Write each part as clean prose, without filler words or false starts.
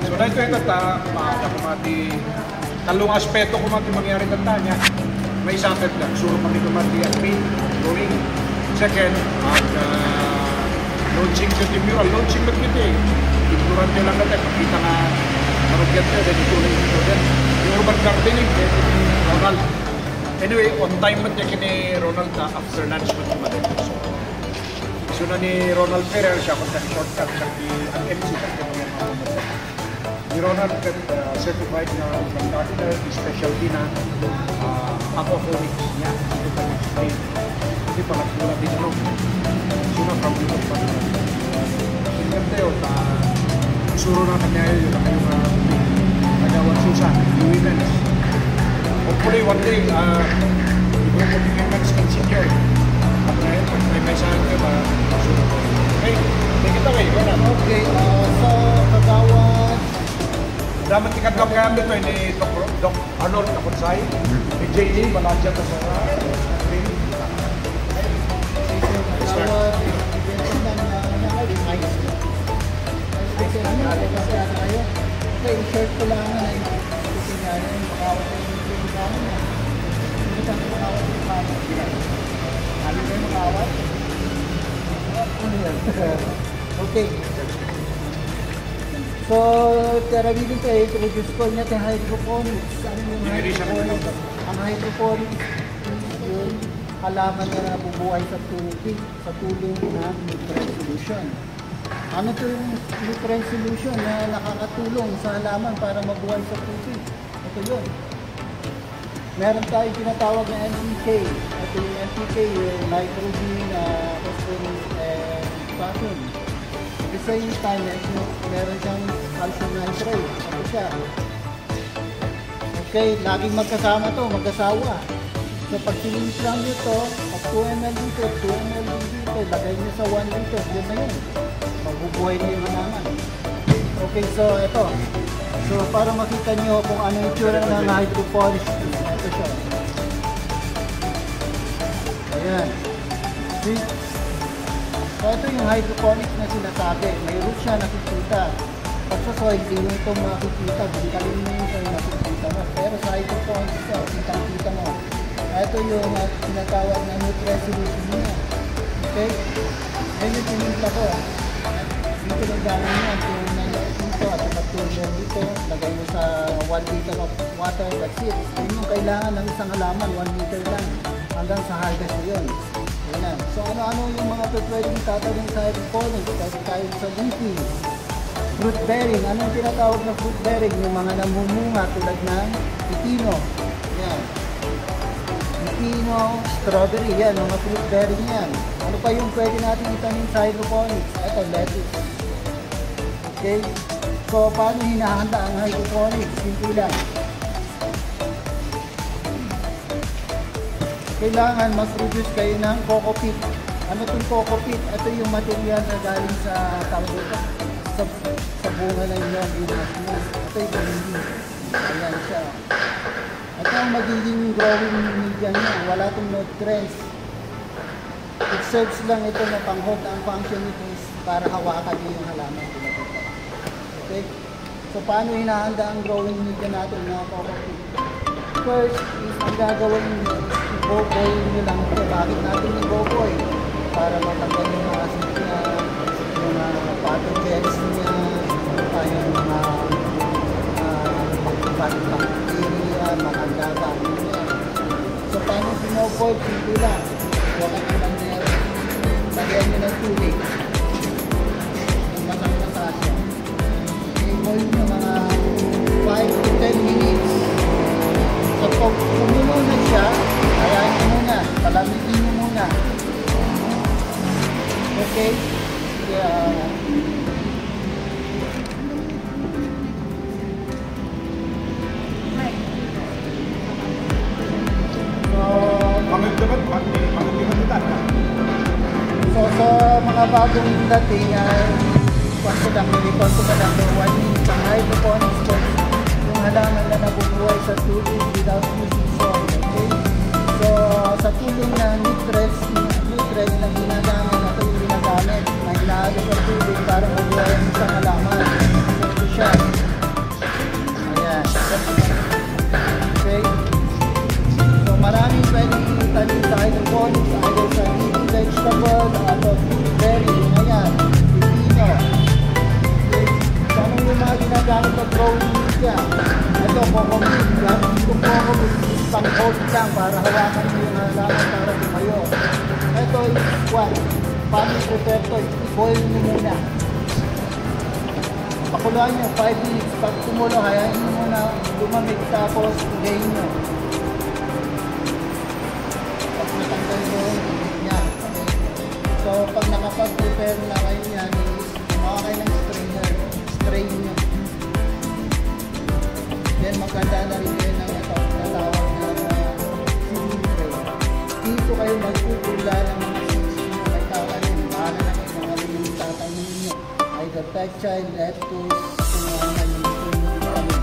So na ito kumati talong aspeto kumati mangyari tanya. May isapit lang, suro kami kumati at drawing. Second, launching sa mural, launching lang kita eh. Ignorante lang natin, makita nga marugyan tayo, then ituloy ito din. Yung urban gardening, Ronald. Anyway, on time man niya kini Ronald na after lunch man siya madali. So na ni Ronald Ferrer siya kung shortcut siya ang MC kasi ni Ronald certified na urban gardener, specialty na aquaponics niya. Hindi pa nagpula din ano. Suna from Europe pa naman. Singapore suro na kanya yun na kayo nagawan susa, women's. Hopefully one day, i-group of women's can secure. At ngayon, may saan kayo ba? Okay, take it away. Okay, so kagawad. Dapat ikatap kaya dito ni Dr. Arnold Kapunsay, ni JJ, Baladya to sa okay, short ko lang na yung makawat yung kami na. Hindi ka makawat yung kami. Ano kayo makawat? Okay. So, tarabigin ko introduce ko niya yung hydroponics. Ano yung hydroponics? Ang hydroponics yung halaman na nabubuhay sa tubig sa tulong ng nutrient solution. Ano ito yung nutrient solution na nakakatulong sa halaman para mabuhay sa tubig? Ito yun. Meron tayong tinatawag na NPK. Ito yung NPK, yung nitrogen, phosphorus, and potassium. At the same time, meron siyang calcium nitrate. Ito siya. Okay, laging magkasama to, mag-asawa. So pag silinis lang nyo ito, pag 2 ml dito, 2 ml dito, lagay nyo sa 1 liter, yun na yun. Magbubuhay na yung halaman. Okay, so ito. So para makita nyo kung ano yung tsura ng hydroponics, ito siya. Ayan. See? So ito yung hydroponics na sinasabi. May root siya nakikita. Pag sa soil, hindi nyo ito makikita. Binikalin mo yung soil nakikita mo. Pero sa hydroponics ito, kitang-kita mo. Ito yung tinatawag na nutrient solution niya. Okay? Ayan yung tinimpla ko. Dito lang gano'n yan. Kung nalait dito at pagtulong dito, lagay mo sa 1 liter of water, that's it. Yun yung kailangan ng isang halaman, 1 liter lang. Hanggang sa harvest mo yun. Ayan. So ano-ano yung mga pwedeng tatanong sa hydroponics? Pwede tayo sa leafing. Fruit bearing. Anong tinatawag na fruit bearing? Yung mga namumunga tulad ng pipino. Ayan. Pipino, strawberry. Yan, mga fruit bearing yan. Ano pa yung pwede natin itanim sa hydroponics? Ito, lettuce. Okay? So, paano hinahanda ang hydroponics? Simple lang. Kailangan mag-produce kayo ng coco peat. Ano itong coco peat? Ito yung material na galing sa sa bunga ng inyong inasmus. Ito yung hindi. Ayan siya. Ito ang magiging growing media niya. Wala itong nutrients. It serves lang ito na pang-hold. Ang function nito is para hawakan niyo yung halaman. Okay? So, paano hinahanda ang growing media natin na coco peat? First is ang gagawin niyo is i-boil nyo lang ito. Bakit natin i-boil? Para matanggal yung mga acid niya, yung pathogens niya, yung mga bacteria, mga lava niya. So, paano pino-boil? Simple lang. Wakan nyo lang niya. Lagyan nyo ng tubig. Masang-masa siya. I-boil nyo mga 5 to 10 minutes. So, pag kumulo na siya, ayayin nyo muna, palamigin nyo muna. Okay? So, sa mga bagong dating ay kwanto lang, kwanto ka lang 1 minute ang hydroponics ko. Yung halaman na nabubuhay sa tubig without using soil. Okay? So, sa tulong na nutrients na ginagamit, ito yung ginagamit na hinahalo sa tubig para mabuhay ang isang halaman. So, ito siya. Pakuluan nyo, 5 minutes. Pag kumulo, hayaan nyo muna lumamig, tapos gayin nyo. Pag natanggal nyo, niya. So, pag nakapag-prepare na kayo yan, gumawa kayo ng strainer. Strain nyo. Then, maganda na rin kayo ng natawag na sealing tray. Dito kayo magpupula ng mga seeds nyo. May tatanim. Bahala na kayo mga rin yung tatanim nyo. Either textile, lettuce, kung ano yung tatanim.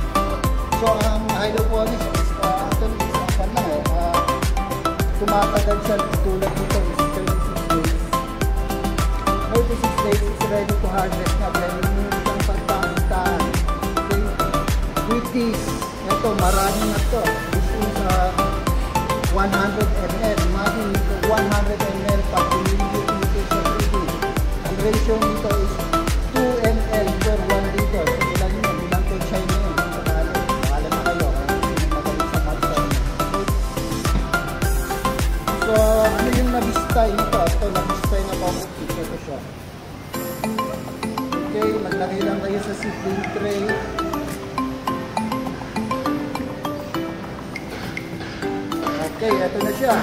So, ang hydroponics is actually isang lang tumatagal siya tulad nito is 36 days. 36 days is ready to harvest na. Kaya yung isang pagpakitaan. Okay. With this, ito, marami na ito. This is 100 ml. Imagine ito, 100 ml pag pinili nito sa 3 days. Ang ratio nito is 2 ml per 1 liter. So, ilan yun? Ilang kechay nyo yun? Bahala na kayo. Magaling sa master nyo. So, ano yung nabistay nito? Ito, nabistay na pamukit. Ito siya. Okay, maglagay lang kayo sa seedling tray. Okay, ito na siya.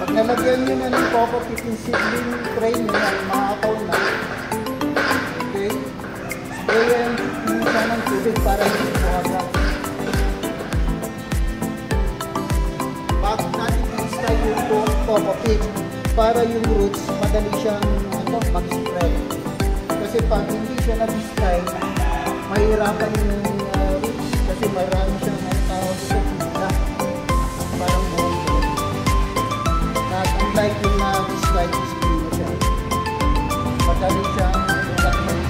Pag nalagyan nyo na ng coco pit yung seedling tray nyo na, makakaw na. Okay, sprayan nyo siya ng tubig para hindi buhaga. Pag natin i-style yung coco pit, para yung roots, madali siyang mag-spread. Kasi pag hindi siya nag-style, mahirapan yung roots kasi marami siyang tawag sa pizza. Parang buhay. At unlike yung nag-style, display mo siya. Madali siyang mag-spread.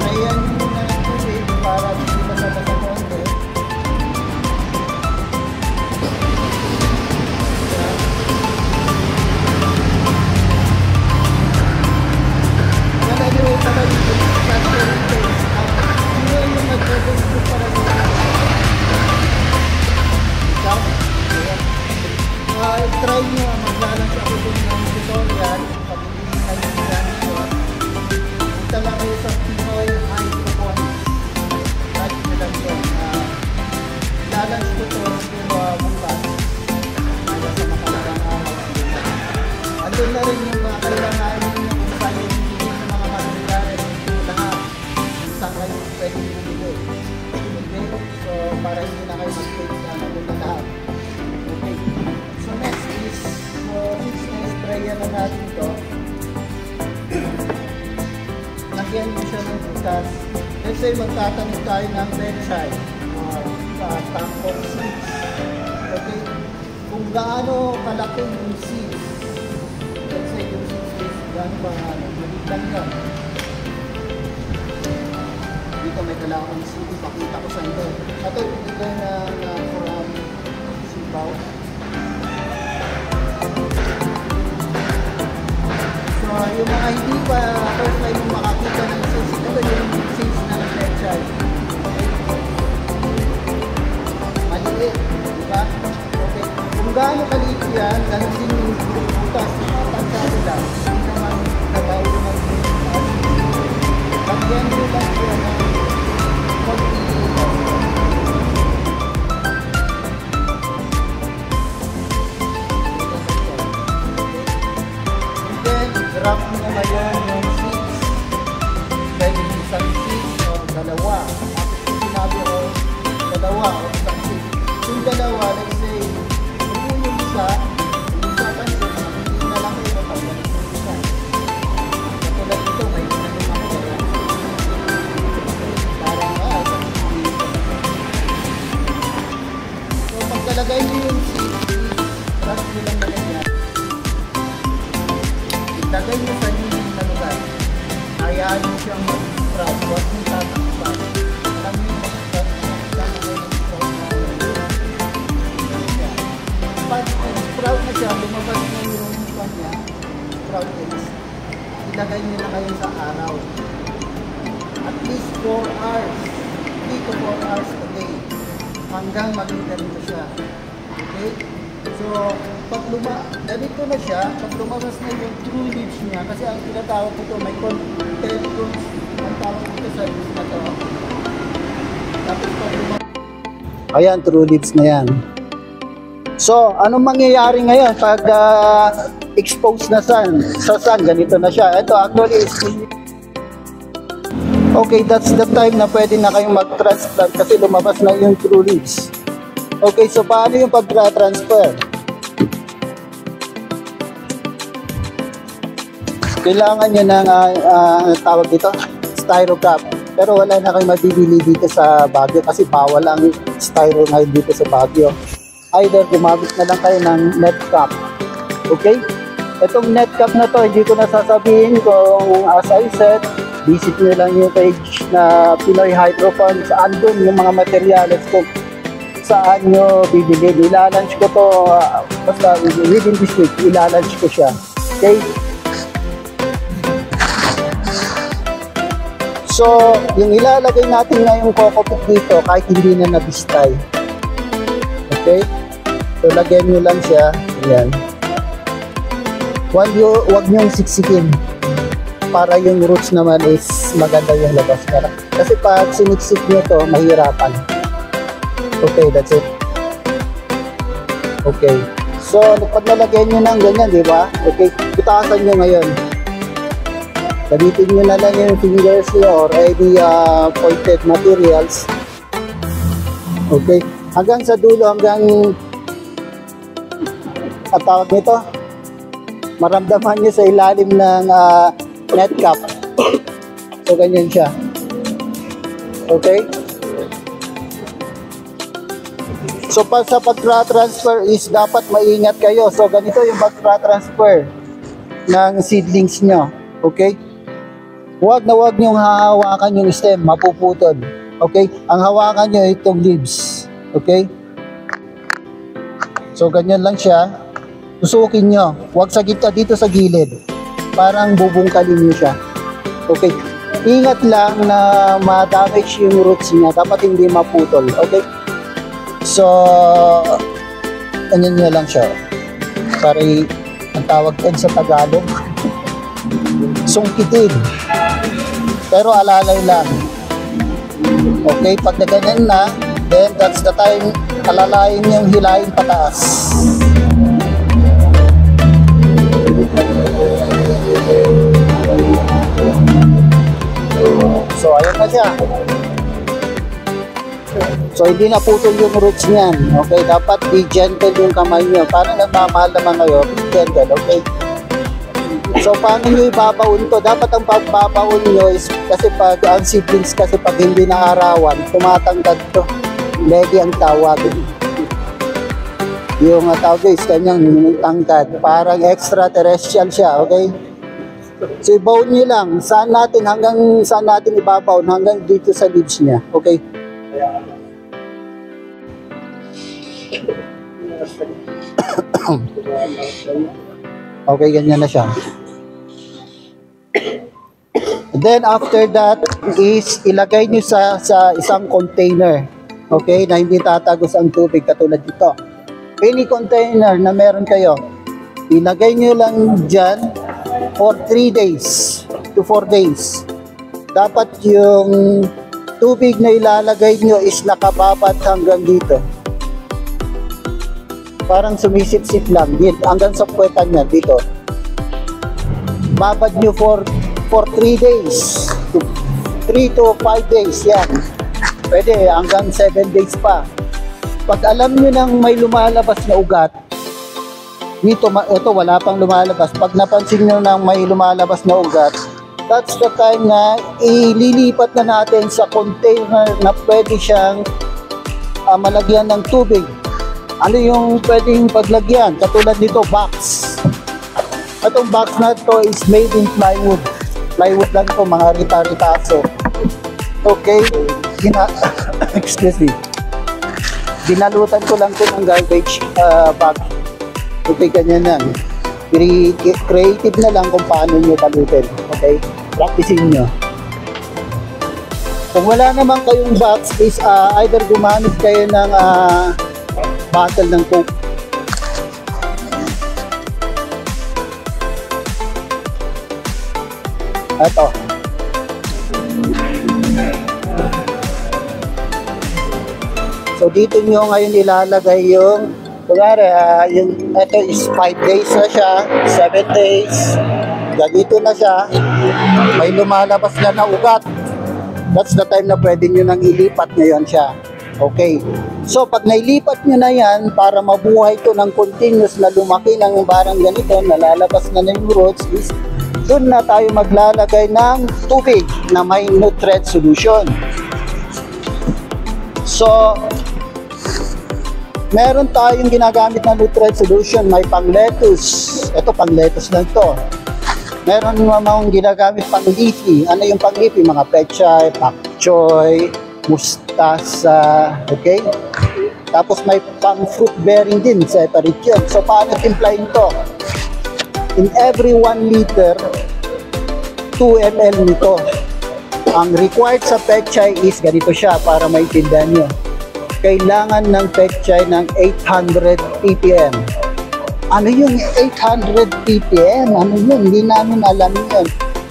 Ayan yung tubig para hindi basa-basa konti. Anyway, para dito, capturing things. Sino yung nag-reverse ko para dito? Ikaw? Try nyo, maglalang sa kutong ng tutorial. Pag hindi kayo naglalang ko, punta lang kayo sa Pinoy Hydroponics. Like nyo lang yun. Lalang ko ito pero bukas. Kaya sa makalagang araw. Andun na rin yung mga kailangan nyo kung saan saan kayo pwedeng bumili. Okay? So, para hindi na kayo mag-take na maganda lahat. Okay. So, next is, since na-sprayan na natin ito, lagyan mo siya ng butas. Let's say, magtatanim tayo ng bedside sa tangkong seeds. Okay? Kung gaano kalaki yung seeds, let's say, yung seeds is gaano ba maliit lang yan. Dito may kailangan ng pakita ko sa inyo. Ito ibigay na from Sibaw. So yung mga hindi pa first time yung makakita ng seeds, ito yung seeds na nag-lecture. Okay. Maliit, diba? Okay. Kung gaano kaliit yan, ganun din yung butas. Tanda nila. Hindi naman nagawa ng lagyan nyo lang yan ng and then, drop nyo na ngayon yung seeds. Pwede isang seeds o dalawa. Tapos sinabi ko, dalawa o isang seeds. Yung dalawa, let's say, kung yung isa pansin, hindi na lang kayo napagalit yung isa. Katulad ito, may inalim ako dalawa. So, pagkalagay nyo yung seeds, trust nyo lang na ganyan. Ilagay nyo sa lilim na lugar. Hayaan nyo siyang mag-sprout. Huwag nyo tatakpan. Alam nyo yung pag sprout na siya, lumabas na yung kanya, sprout is, ilagay nyo na kayo sa araw. At least 4 hours. 3 to 4 hours a day. Hanggang maging ganito siya. Okay? So, ganito na siya, pag lumabas na yung true leaves niya, kasi ang tinatawag ko ito, may content roots, ang tawag ko sa leaves na to. Tapos pag ayan, true leaves na yan. So, anong mangyayari ngayon pag exposed na sa sun? Ganito na siya. Ito actually is okay, that's the time na pwede na kayong mag-transplant kasi lumabas na yung true leaves. Okay, so paano yung pag-transfer? Kailangan nyo ng tawag dito, styrocap. Pero wala na kayong mabibili dito sa Baguio kasi bawal ang styro ngayon dito sa Baguio. Either gumamit na lang kayo ng net cap. Okay? Itong net cap na to, hindi ko na sasabihin kung as I said, visit nyo lang yung page na Pinoy Hydro Farms. Andun yung mga materyales kung saan nyo bibili. Ilalunch ko to, basta within this week, ilalunch ko siya. Okay? So, yung ilalagay natin na yung coco peat dito, kahit hindi na nabistay. Okay? So, lagyan nyo lang siya. Ayan. Huwag nyong siksikin para yung roots naman is maganda yung labas. Kasi pag siniksik nyo to, mahirapan. Okay, that's it. Okay. So, pag nalagyan nyo ng ganyan, di ba? Okay, butasan nyo ngayon. Gamitin nyo na lang yung fingers nyo or any pointed materials. Okay. Hanggang sa dulo, hanggang at tawag nito, maramdaman nyo sa ilalim ng net cap. So, ganyan siya. Okay. So, sa pag-transfer is dapat maingat kayo. So, ganito yung pag-transfer ng seedlings nyo. Okay. Huwag nyong hahawakan yung stem, mapuputol. Okay? Ang hawakan nyo itong leaves. Okay? So, ganyan lang siya. Tusukin nyo. Huwag sa gitna dito sa gilid. Parang bubungkalin nyo siya. Okay? Ingat lang na ma-damage yung roots niya. Dapat hindi maputol. Okay? So, ganyan nyo lang siya. Sorry, ang tawag din sa Tagalog. Sungkitin. Pero alalay lang. Okay, pag na ganyan na, then that's the time alalayin yung hilahin pataas. So, ayun na siya. So, hindi na putol yung roots niyan. Okay, dapat be gentle yung kamay nyo. Parang nagmamahal naman kayo, be gentle, okay? So, paano nyo ibabaon to? Dapat ang pagbabaon nyo is, kasi pag ang seedlings, kasi pag hindi naarawan, tumatangkad to. Legi ang tawag. Yung tawag is kanyang tangkad. Parang extraterrestrial siya, okay? So, ibaon nyo lang. Saan natin, hanggang saan natin ibabaon? Hanggang dito sa leaves niya, okay? Okay, ganyan na siya. Then after that is ilagay nyo sa isang container. Okay, na hindi tatagos ang tubig katulad dito. Any container na meron kayo, ilagay nyo lang dyan for 3 days to 4 days. Dapat yung tubig na ilalagay nyo is nakababad hanggang dito. Parang sumisip-sip lang dito, hanggang sa puwetan niya dito. Babad nyo for 3 days, 3 to 5 days yan. Pwede hanggang 7 days pa. Pag alam nyo nang may lumalabas na ugat, dito, ito wala pang lumalabas. Pag napansin nyo nang may lumalabas na ugat, that's the time na ililipat na natin sa container na pwede siyang malagyan ng tubig. Ano yung pwedeng paglagyan? Katulad nito, box. Itong box na to is made in plywood. Plywood lang to, mga rita-ritaso. Okay? Excuse me. Dinalutan ko lang to ng garbage bag. Okay, ganyan yan. Creative na lang kung paano nyo palutin. Okay? Practicing nyo. Kung wala naman kayong box, is either gumamit kayo ng bottle ng Coke. Ito. So dito nyo ngayon ilalagay yung kunwari, ito is 5 days na siya, 7 days, ganito na siya, may lumalabas na ugat. That's the time na pwede nyo nang ilipat ngayon siya. Okay. So pag nailipat nyo na yan, para mabuhay to ng continuous na lumaki ng barang ganito, nalalabas na yung roots, is doon na tayo maglalagay ng tubig na may nutrient solution. So, meron tayong ginagamit na nutrient solution, may pang lettuce. Ito pang lettuce lang to. Meron namang ginagamit pang leafy. Ano yung pang leafy? Mga pechay, pak choy, mustasa, okay? Tapos may pang fruit bearing din, separate yun. So paano timplahin to? In every 1 liter, 2 ml nito. Ang required sa pechay is ganito siya para maintindihan nyo. Kailangan ng pechay ng 800 ppm. Ano yung 800 ppm? Ano yun? Hindi namin alam yun.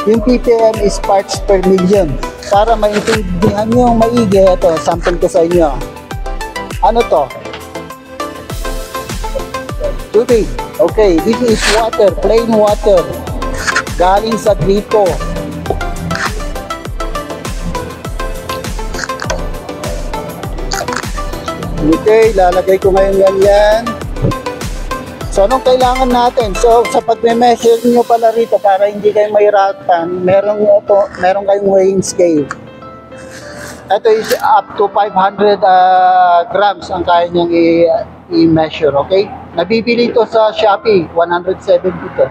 Yung ppm is parts per million. Para maintindihan nyo maigi, ito, sample ko sa inyo. Ano to? Tubig. Okay, this is water, plain water. Galing sa gripo. Okay, lalagay ko ngayon yan. So, anong kailangan natin? So, sa pagme-measure nyo pala rito, para hindi kayo mahirapan, meron kayong weighing scale. Ito is up to 500 grams ang kaya nyang i-measure, okay? Nabibili ito sa Shopee, 170 ito.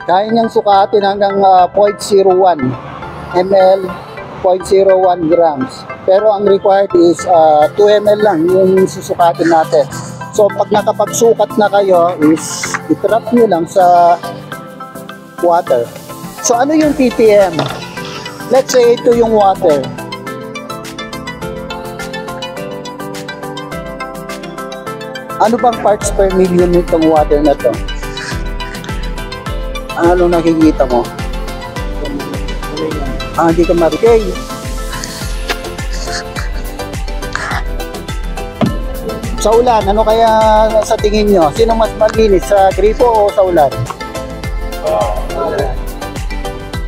Kaya niyang sukatin hanggang 0.01 ml, 0.01 grams. Pero ang required is 2 ml lang yung susukatin natin. So pag nakapagsukat na kayo is itrap nyo lang sa water. So ano yung ppm? Let's say ito yung water. Ano bang parts per million nitong water na to? Ano nakikita mo? Hindi ka marikay. Sa ulan, ano kaya sa tingin nyo? Sino mas malinis, sa gripo o sa ulan?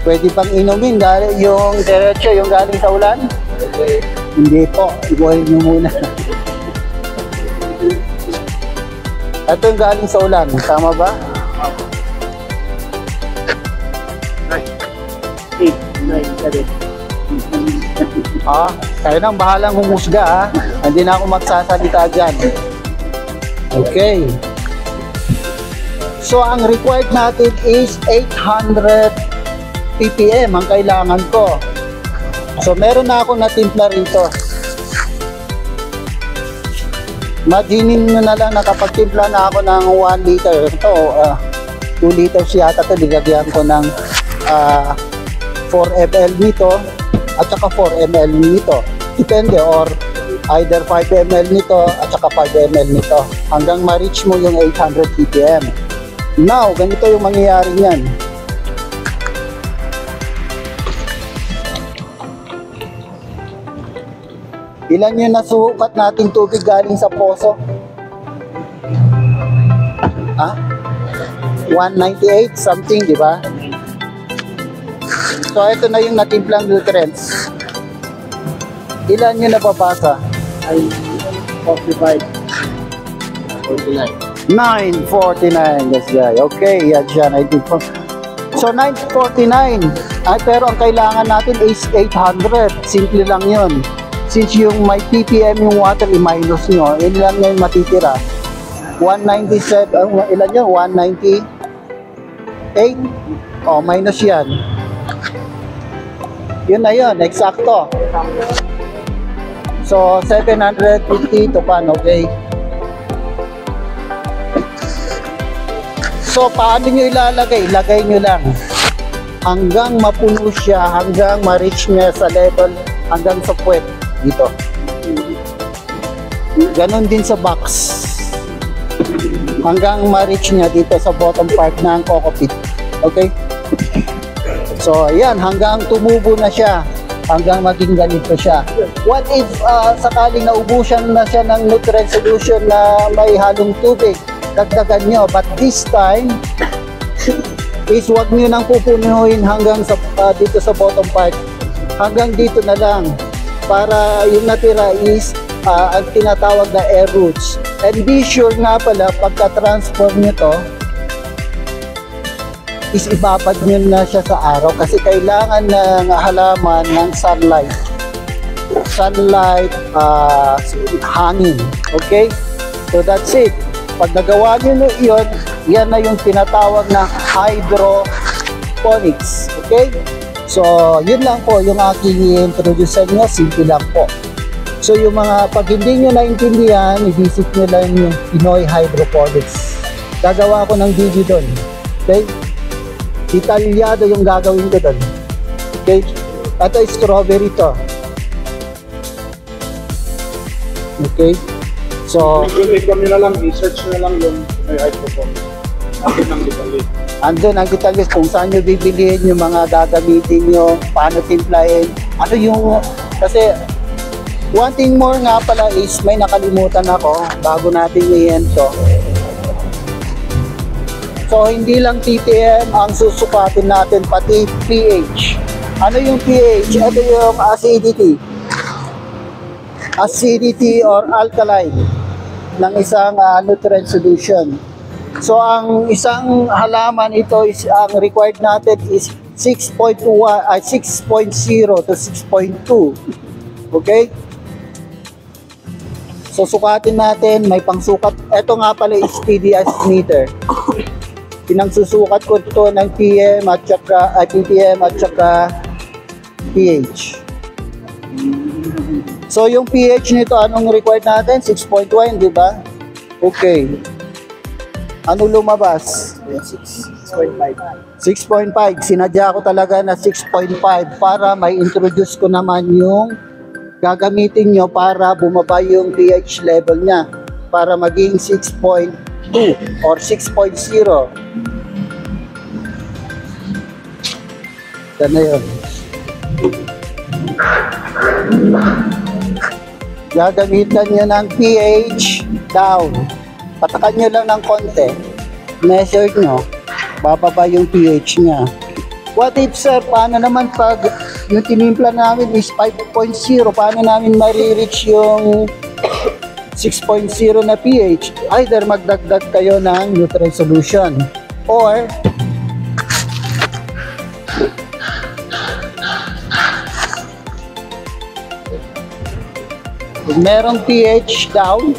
Pwede pang inumin dahil yung diretso, yung galing sa ulan? Hindi po, i-boil nyo muna. Ito yung galing sa ulan, tama ba? Kayo nang bahalang humusga, hindi na ako magsasalita dyan. Okay. So, ang required natin is 800 ppm ang kailangan ko. So, meron na ako natimpla rito. Imaginin nyo na lang, nakapagtimpla na ako ng 1 liter. Ito, 2 liters yata ito. Nilagyan ko ng 4 ml nito at saka 4 ml nito. Depende, or either 5 ml nito at saka 5 ml nito. Hanggang ma-reach mo yung 800 ppm. Now, ganito yung mangyayari niyan. Ilan yung nasukat nating tubig galing sa poso? 198 something, di ba? So, ito na yung natimplang nutrients. Ilan yung nababasa? Ay, 45. 49. 949, yes guy. Okay, yan siya. So, 949. Ay, pero ang kailangan natin is 800. Simple lang yun. Since yung may ppm yung water, i-minus nyo, ilan nga yung matitira? 197, ilan yun? 198? Oh, minus yan. Yun na yun, eksakto. So, 750 to pan, okay? So, paano nyo ilalagay? Ilagay nyo lang. Hanggang mapuno siya, hanggang ma-reach niya sa level, hanggang sa puwet. Dito. Ganon din sa box. hanggang ma-reach niya dito sa bottom part ng cockpit. Okay? So, ayan, hanggang tumubo na siya, hanggang maging ganito siya. What if sakaling naubusan na siya ng nutrient solution na may halong tubig? Dagdagan nyo. But this time, is wag nyo nang pupunuhin hanggang sa, dito sa bottom part. Hanggang dito na lang. Para yung natira is ang tinatawag na air roots. And be sure nga pala, pagka-transform nyo to, is ibabad nyo na siya sa araw kasi kailangan ng halaman ng sunlight. Sunlight, hangin. Okay? So that's it. Pag nagawa nyo yun, yan na yung tinatawag na hydroponics. Okay? So, yun lang po yung aking i-introduce sa inyo. Simple lang po. So, yung mga pag hindi nyo naintindihan, i-visit nyo lang yung Pinoy Hydroponics. Gagawa ko ng video doon. Okay? Detalyado yung gagawin ko doon. Okay? Ito ay strawberry to. Okay? So, i-click nyo na lang, i-search nyo lang yung hydroponics. Andun ang detalye. Andun ang detalye kung saan nyo bibilihin yung mga gagamitin nyo, paano timplahin, ano yung, kasi one thing more nga pala is may nakalimutan ako bago natin i-end to. So, hindi lang TPM ang susukatin natin, pati pH. Ano yung pH? Ito yung acidity. Acidity or alkaline ng isang nutrient solution. So, ang isang halaman ito is, ang required natin is 6.0 to 6.2. Okay? So, sukatin natin, may pangsukat. Ito nga pala is TDS meter. Pinangsusukat ko ito ng PM at saka PPM at saka pH. So yung pH nito, anong required natin? 6.1, di ba? Okay. Ano lumabas? 6.5. 6.5. Sinadya ko talaga na 6.5 para may introduce ko naman yung gagamitin nyo para bumaba yung pH level niya para maging 6.2 or 6.0. Yan na yun. Gagamitan nyo ng pH down. Patakan nyo lang ng konti. Measure nyo. Bababa yung pH nya. What if, sir, paano naman pag yung tinimpla namin is 5.0, paano namin ma-reach yung 6.0 na pH? Either magdagdag kayo ng nutrient solution or kung merong pH down,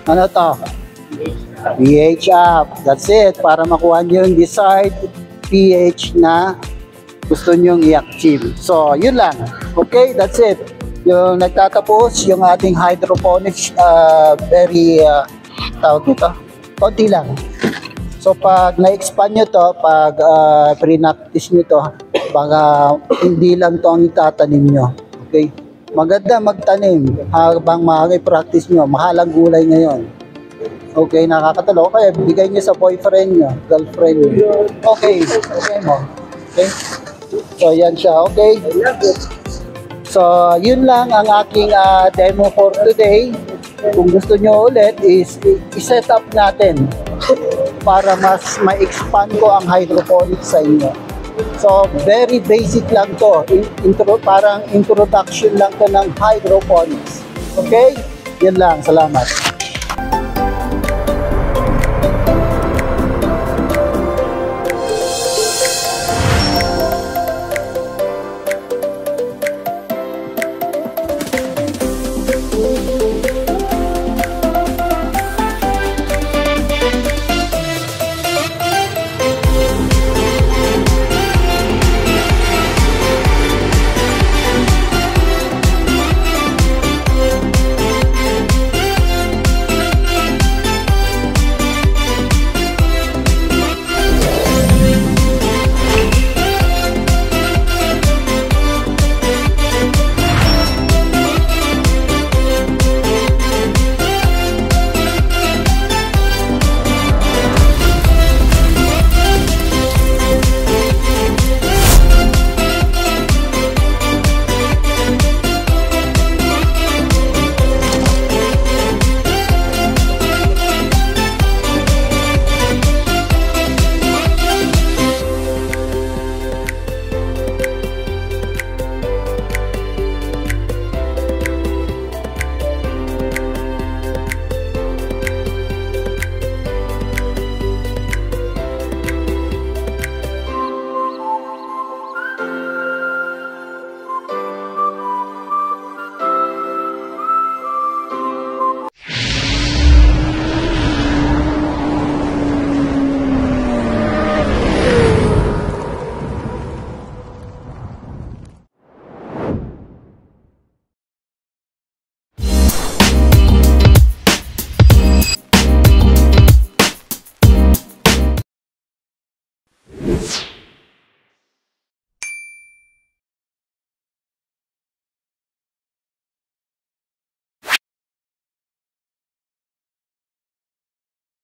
ano to? pH up. That's it. Para makuha nyo yung desired pH na gusto nyong i-achieve. So, yun lang. Okay, that's it. Yung nagtatapos, yung ating hydroponics, very, tawag nito, konti lang. So, pag na-expand nyo to, pag pre-practice nyo to, baka hindi lang to ang itatanim nyo. Okay? Maganda magtanim habang makakipraktis nyo. Mahalang gulay ngayon. Okay, nakakatalo. Kaya bigay nyo sa boyfriend nyo, girlfriend nyo. Okay, okay mo. Okay? So, yan siya. Okay? So, yun lang ang aking demo for today. Kung gusto nyo ulit is i-set up natin para mas ma-expand ko ang hydroponics sa inyo. So, very basic lang to. Parang introduction lang to ng hydroponics. Okay? Yan lang. Salamat.